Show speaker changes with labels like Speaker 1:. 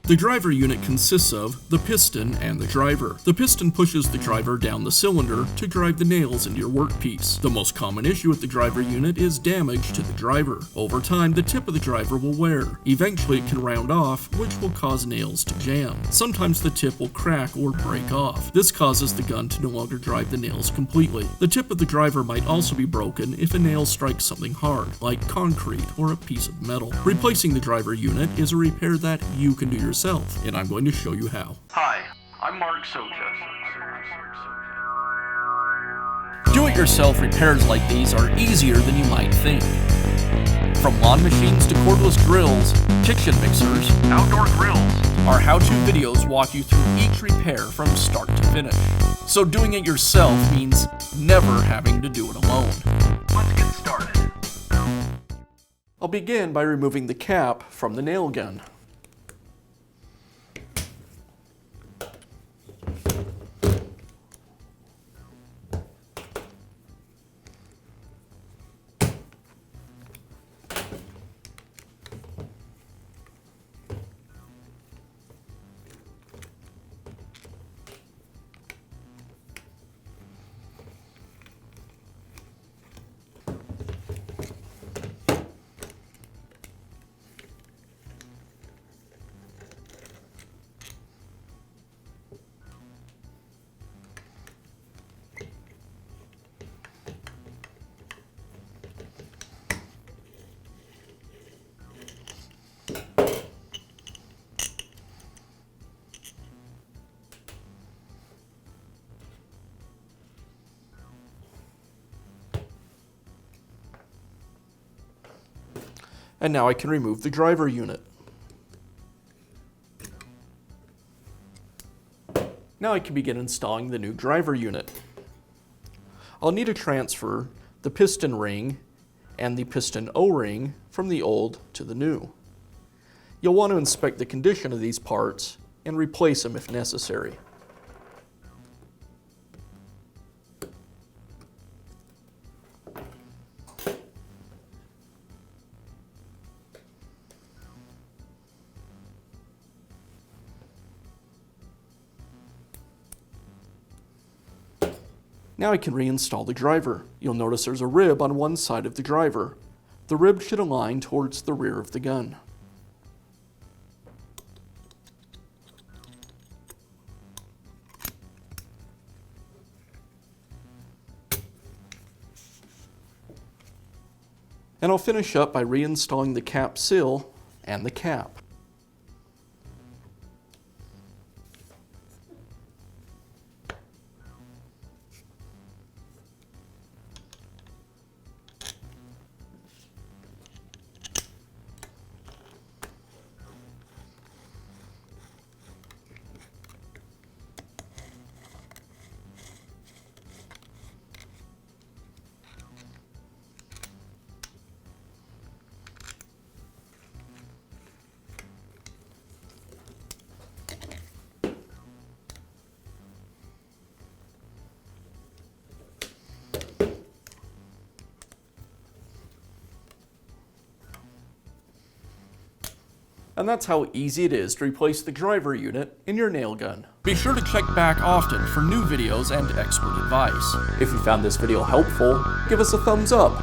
Speaker 1: The driver unit consists of the piston and the driver. The piston pushes the driver down the cylinder to drive the nails into your workpiece. The most common issue with the driver unit is damage to the driver. Over time, the tip of the driver will wear. Eventually, it can round off, which will cause nails to jam. Sometimes the tip will crack or break off. This causes the gun to no longer drive the nails completely. The tip of the driver might also be broken if a nail strikes something hard, like concrete or a piece of metal. Replacing the driver unit is a repair that you can do yourself, and I'm going to show you how.
Speaker 2: Hi, I'm Mark Soja.
Speaker 1: Do-it-yourself repairs like these are easier than you might think. From lawn machines to cordless drills, kitchen mixers,
Speaker 2: Outdoor grills.
Speaker 1: our how-to videos walk you through each repair from start to finish. So doing it yourself means never having to do it alone.
Speaker 2: Let's get started.
Speaker 1: I'll begin by removing the cap from the nail gun. And now I can remove the driver unit. Now I can begin installing the new driver unit. I'll need to transfer the piston ring and the piston O-ring from the old to the new. You'll want to inspect the condition of these parts and replace them if necessary. Now I can reinstall the driver. You'll notice there's a rib on one side of the driver. The rib should align towards the rear of the gun. And I'll finish up by reinstalling the cap seal and the cap. And that's how easy it is to replace the driver unit in your nail gun. Be sure to check back often for new videos and expert advice. If you found this video helpful, give us a thumbs up